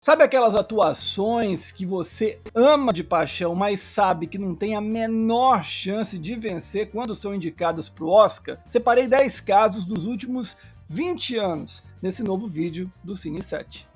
Sabe aquelas atuações que você ama de paixão, mas sabe que não tem a menor chance de vencer quando são indicadas para o Oscar? Separei 10 casos dos últimos 20 anos nesse novo vídeo do Cine 7.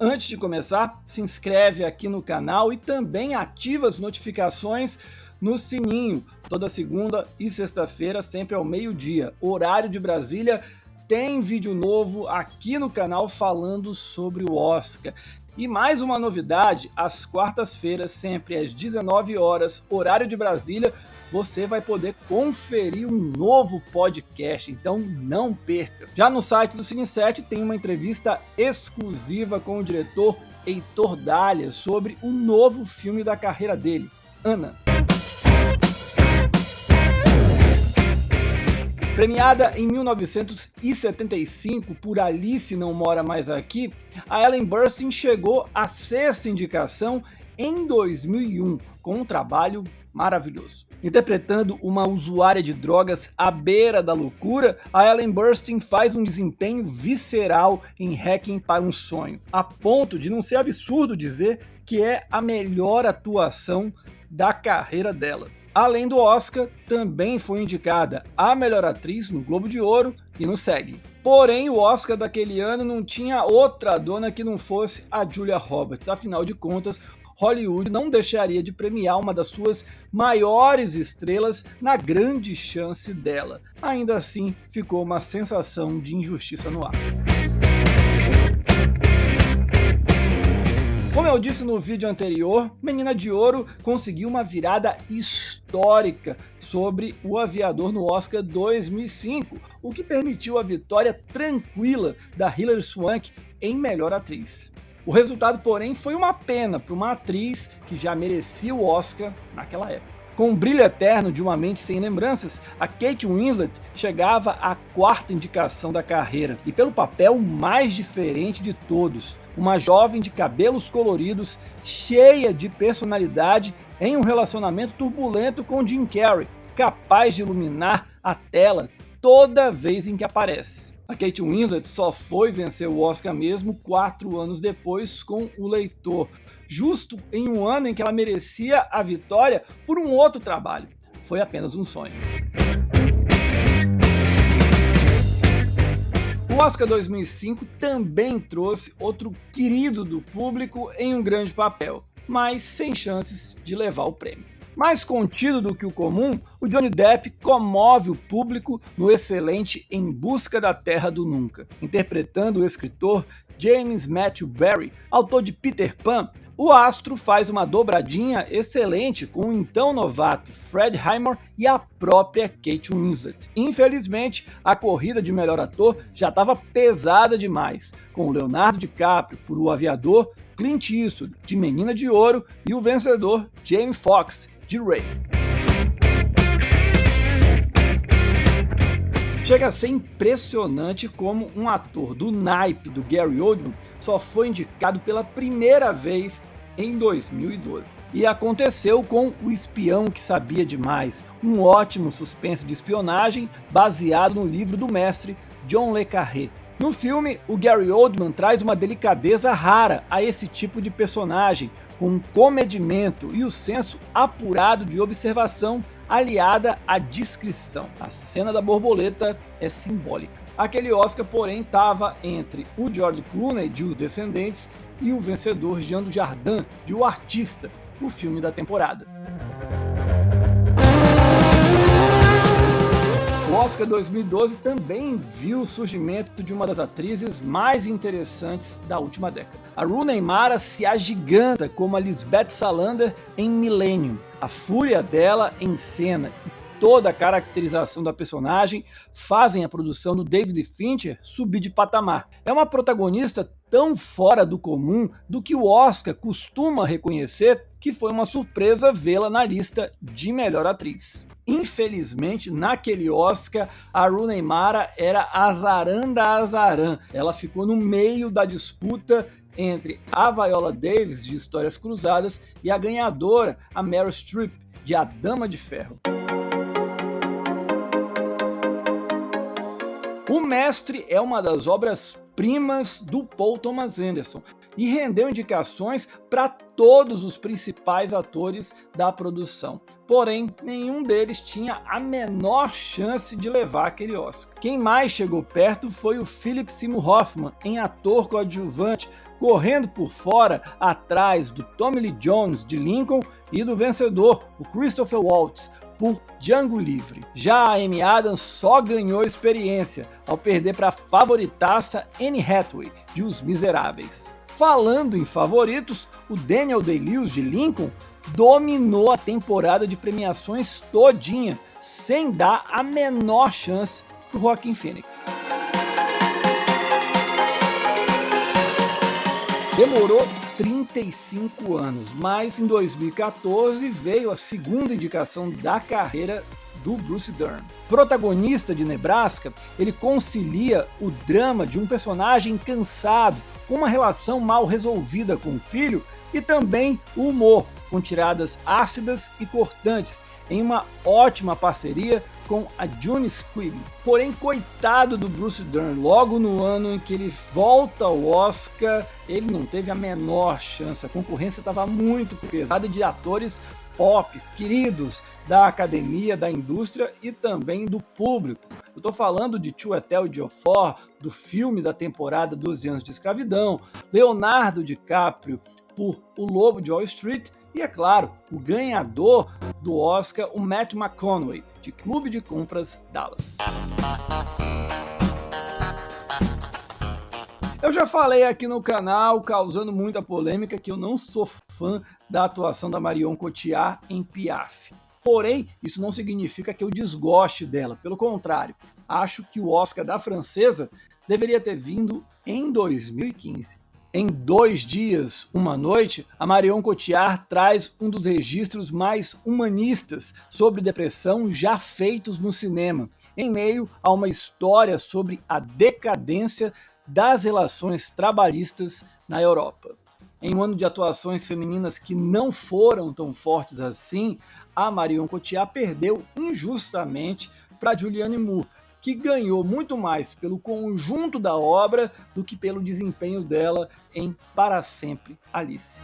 Antes de começar, se inscreve aqui no canal e também ativa as notificações no sininho. Toda segunda e sexta-feira, sempre ao meio-dia, horário de Brasília, tem vídeo novo aqui no canal falando sobre o Oscar. E mais uma novidade, às quartas-feiras, sempre às 19 horas, horário de Brasília, você vai poder conferir um novo podcast, então não perca. Já no site do Cine 7 tem uma entrevista exclusiva com o diretor Heitor Dália sobre o novo filme da carreira dele, Ana. Premiada em 1975 por Alice Não Mora Mais Aqui, a Ellen Burstyn chegou à 6ª indicação em 2001, com um trabalho maravilhoso. Interpretando uma usuária de drogas à beira da loucura, a Ellen Burstyn faz um desempenho visceral em Requiem para um Sonho, a ponto de não ser absurdo dizer que é a melhor atuação da carreira dela. Além do Oscar, também foi indicada a melhor atriz no Globo de Ouro e no SEG. Porém, o Oscar daquele ano não tinha outra dona que não fosse a Julia Roberts. Afinal de contas, Hollywood não deixaria de premiar uma das suas maiores estrelas na grande chance dela. Ainda assim, ficou uma sensação de injustiça no ar. Como eu disse no vídeo anterior, Menina de Ouro conseguiu uma virada histórica sobre O Aviador no Oscar 2005, o que permitiu a vitória tranquila da Hilary Swank em melhor atriz. O resultado, porém, foi uma pena para uma atriz que já merecia o Oscar naquela época. Com o brilho eterno de Uma Mente Sem Lembranças, a Kate Winslet chegava à 4ª indicação da carreira, e pelo papel mais diferente de todos, uma jovem de cabelos coloridos, cheia de personalidade, em um relacionamento turbulento com Jim Carrey, capaz de iluminar a tela toda vez em que aparece. A Kate Winslet só foi vencer o Oscar mesmo 4 anos depois com O Leitor, justo em um ano em que ela merecia a vitória por um outro trabalho. Foi apenas um sonho. O Oscar 2005 também trouxe outro querido do público em um grande papel, mas sem chances de levar o prêmio. Mais contido do que o comum, o Johnny Depp comove o público no excelente Em Busca da Terra do Nunca. Interpretando o escritor James Matthew Barrie, autor de Peter Pan, o astro faz uma dobradinha excelente com o então novato Fred Highmore e a própria Kate Winslet. Infelizmente, a corrida de melhor ator já estava pesada demais, com o Leonardo DiCaprio por O Aviador, Clint Eastwood de Menina de Ouro e o vencedor Jamie Foxx de Ray. Chega a ser impressionante como um ator do naipe do Gary Oldman só foi indicado pela primeira vez em 2012. E aconteceu com O Espião que Sabia Demais, um ótimo suspense de espionagem baseado no livro do mestre John le Carré. No filme, o Gary Oldman traz uma delicadeza rara a esse tipo de personagem, com um comedimento e o senso apurado de observação aliada à discrição. A cena da borboleta é simbólica. Aquele Oscar, porém, estava entre o George Clooney de Os Descendentes e o vencedor Jean Dujardin de O Artista, o filme da temporada. O Oscar 2012 também viu o surgimento de uma das atrizes mais interessantes da última década. A Rooney Mara se agiganta como a Lisbeth Salander em Millennium. A fúria dela em cena e toda a caracterização da personagem fazem a produção do David Fincher subir de patamar. É uma protagonista tão fora do comum do que o Oscar costuma reconhecer que foi uma surpresa vê-la na lista de melhor atriz. Infelizmente, naquele Oscar, a Rooney Mara era azarã da azarã. Ela ficou no meio da disputa entre a Viola Davis, de Histórias Cruzadas, e a ganhadora, a Meryl Streep, de A Dama de Ferro. O Mestre é uma das obras-primas do Paul Thomas Anderson e rendeu indicações para todos os principais atores da produção. Porém, nenhum deles tinha a menor chance de levar aquele Oscar. Quem mais chegou perto foi o Philip Seymour Hoffman, em ator coadjuvante, correndo por fora atrás do Tommy Lee Jones, de Lincoln, e do vencedor, o Christopher Waltz, por Django Livre. Já a Amy Adams só ganhou experiência ao perder para a favoritaça Anne Hathaway, de Os Miseráveis. Falando em favoritos, o Daniel Day-Lewis, de Lincoln, dominou a temporada de premiações todinha, sem dar a menor chance para o Joaquin Phoenix. Demorou 35 anos, mas em 2014 veio a segunda indicação da carreira do Bruce Dern. Protagonista de Nebraska, ele concilia o drama de um personagem cansado, com uma relação mal resolvida com o filho, e também o humor, com tiradas ácidas e cortantes, em uma ótima parceria com a Eunice Quigley. Porém, coitado do Bruce Dern, logo no ano em que ele volta ao Oscar, ele não teve a menor chance. A concorrência estava muito pesada de atores pop, queridos da academia, da indústria e também do público. Eu estou falando de Chiwetel Ejiofor, do filme da temporada 12 anos de escravidão, Leonardo DiCaprio por O Lobo de Wall Street e, é claro, o ganhador do Oscar, o Matthew McConaughey, de Clube de Compras Dallas. Eu já falei aqui no canal, causando muita polêmica, que eu não sou fã da atuação da Marion Cotillard em Piaf. Porém, isso não significa que eu desgoste dela. Pelo contrário, acho que o Oscar da francesa deveria ter vindo em 2015. Em 2 dias, uma noite, a Marion Cotillard traz um dos registros mais humanistas sobre depressão já feitos no cinema, em meio a uma história sobre a decadência das relações trabalhistas na Europa. Em um ano de atuações femininas que não foram tão fortes assim, a Marion Cotillard perdeu injustamente para Julianne Moore, que ganhou muito mais pelo conjunto da obra do que pelo desempenho dela em Para Sempre, Alice.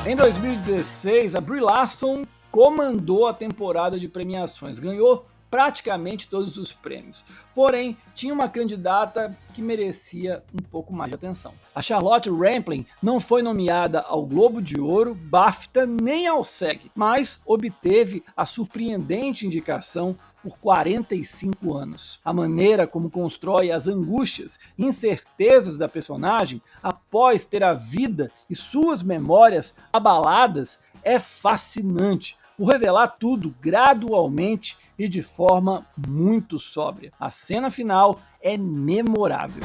Em 2016, a Brie Larson comandou a temporada de premiações, ganhou praticamente todos os prêmios. Porém, tinha uma candidata que merecia um pouco mais de atenção. A Charlotte Rampling não foi nomeada ao Globo de Ouro, BAFTA nem ao SEG, mas obteve a surpreendente indicação por 45 anos. A maneira como constrói as angústias e incertezas da personagem após ter a vida e suas memórias abaladas é fascinante, por revelar tudo gradualmente e de forma muito sóbria. A cena final é memorável.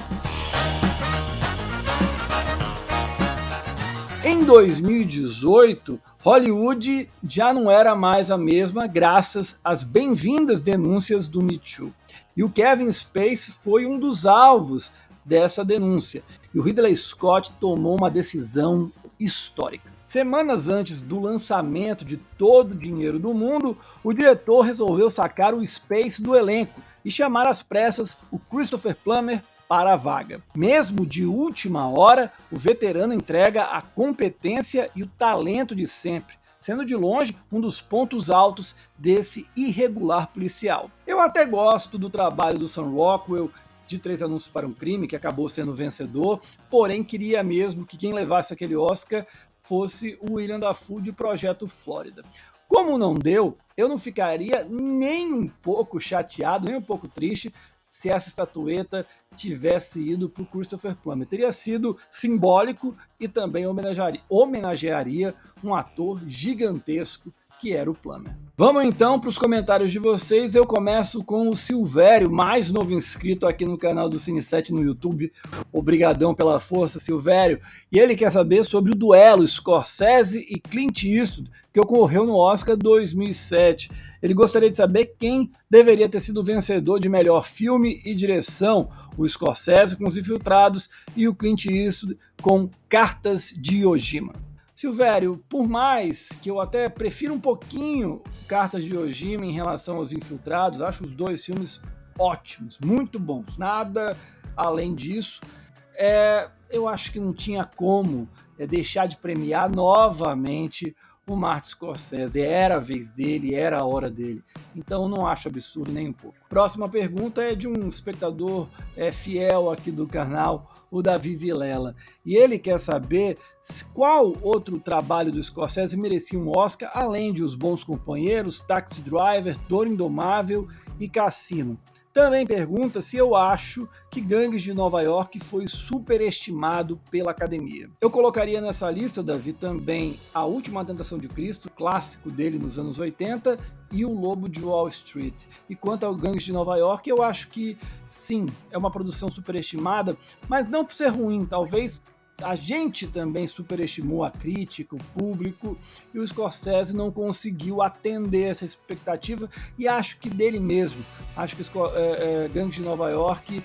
Em 2018, Hollywood já não era mais a mesma graças às bem-vindas denúncias do Me Too. E o Kevin Spacey foi um dos alvos dessa denúncia. E o Ridley Scott tomou uma decisão histórica. Semanas antes do lançamento de Todo o Dinheiro do Mundo, o diretor resolveu sacar o Spacey do elenco e chamar às pressas o Christopher Plummer para a vaga. Mesmo de última hora, o veterano entrega a competência e o talento de sempre, sendo de longe um dos pontos altos desse irregular policial. Eu até gosto do trabalho do Sam Rockwell, de 3 Anúncios para um Crime, que acabou sendo vencedor, porém queria mesmo que quem levasse aquele Oscar fosse o William Dafoe de Projeto Flórida. Como não deu, eu não ficaria nem um pouco chateado, nem um pouco triste se essa estatueta tivesse ido para o Christopher Plummer. Teria sido simbólico e também homenagearia um ator gigantesco que era o Plummer. Vamos então para os comentários de vocês. Eu começo com o Silvério, mais novo inscrito aqui no canal do Cine7 no YouTube. Obrigadão pela força, Silvério. E ele quer saber sobre o duelo Scorsese e Clint Eastwood que ocorreu no Oscar 2007. Ele gostaria de saber quem deveria ter sido o vencedor de melhor filme e direção, o Scorsese com Os Infiltrados e o Clint Eastwood com Cartas de Iwo Jima. Silvério, por mais que eu até prefira um pouquinho Cartas de Iwo Jima em relação aos Infiltrados, acho os dois filmes ótimos, muito bons, nada além disso. Eu acho que não tinha como deixar de premiar novamente o Martin Scorsese. Era a vez dele, era a hora dele. Então não acho absurdo nem um pouco. Próxima pergunta é de um espectador fiel aqui do canal, o Davi Vilela. E ele quer saber qual outro trabalho do Scorsese merecia um Oscar, além de Os Bons Companheiros, Taxi Driver, Dor Indomável e Cassino. Também pergunta se eu acho que Gangues de Nova York foi superestimado pela academia. Eu colocaria nessa lista, Davi, também A Última Tentação de Cristo, clássico dele nos anos 80, e O Lobo de Wall Street. E quanto ao Gangues de Nova York, eu acho que sim, é uma produção superestimada, mas não por ser ruim, talvez a gente também superestimou a crítica, o público, e o Scorsese não conseguiu atender essa expectativa, e acho que dele mesmo. Acho que Gangues de Nova York,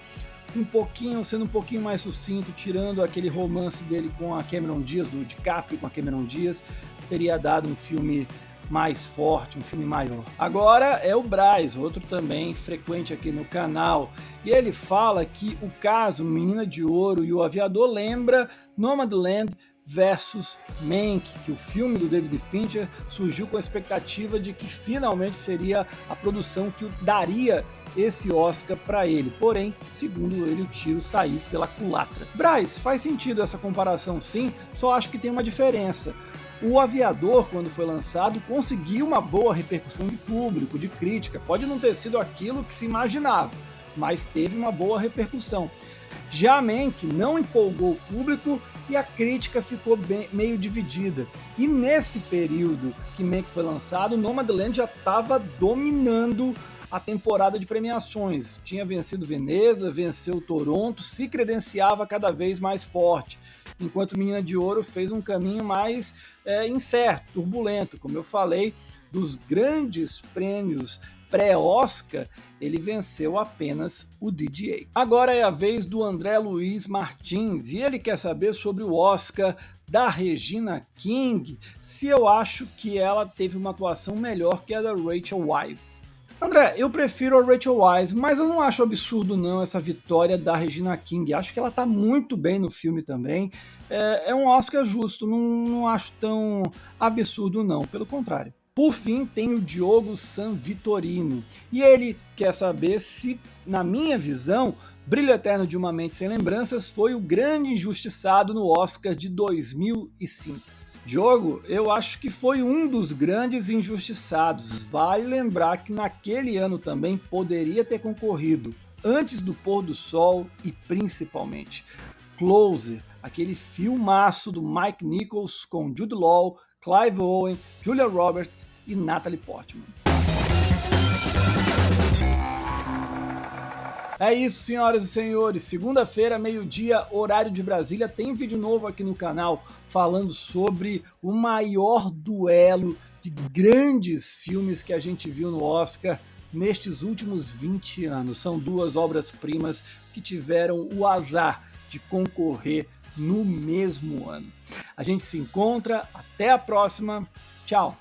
sendo um pouquinho mais sucinto, tirando aquele romance dele com a Cameron Diaz, do DiCaprio com a Cameron Diaz, teria dado um filme mais forte, um filme maior. Agora é o Braz, outro também frequente aqui no canal, e ele fala que o caso Menina de Ouro e O Aviador lembra Nomadland versus Mank, que o filme do David Fincher surgiu com a expectativa de que finalmente seria a produção que daria esse Oscar para ele, porém, segundo ele, o tiro saiu pela culatra. Braz, faz sentido essa comparação sim, só acho que tem uma diferença. O Aviador, quando foi lançado, conseguiu uma boa repercussão de público, de crítica. Pode não ter sido aquilo que se imaginava, mas teve uma boa repercussão. Já Mank não empolgou o público e a crítica ficou meio dividida. E nesse período que Mank foi lançado, Nomadland já estava dominando a temporada de premiações. Tinha vencido Veneza, venceu Toronto, se credenciava cada vez mais forte. Enquanto Menina de Ouro fez um caminho mais incerto, turbulento. Como eu falei, dos grandes prêmios pré-Oscar, ele venceu apenas o DGA. Agora é a vez do André Luiz Martins, e ele quer saber sobre o Oscar da Regina King, se eu acho que ela teve uma atuação melhor que a da Rachel Weisz. André, eu prefiro a Rachel Weisz, mas eu não acho absurdo não essa vitória da Regina King. Acho que ela tá muito bem no filme também. É um Oscar justo, não acho tão absurdo não, pelo contrário. Por fim, tem o Diogo San Vitorino, e ele quer saber se, na minha visão, Brilho Eterno de Uma Mente Sem Lembranças foi o grande injustiçado no Oscar de 2005. Diogo, eu acho que foi um dos grandes injustiçados. Vale lembrar que naquele ano também poderia ter concorrido Antes do Pôr do Sol e principalmente Closer, aquele filmaço do Mike Nichols com Jude Law, Clive Owen, Julia Roberts e Natalie Portman. É isso, senhoras e senhores, segunda-feira, meio-dia, horário de Brasília, tem vídeo novo aqui no canal falando sobre o maior duelo de grandes filmes que a gente viu no Oscar nestes últimos 20 anos. São duas obras-primas que tiveram o azar de concorrer no mesmo ano. A gente se encontra, até a próxima, tchau!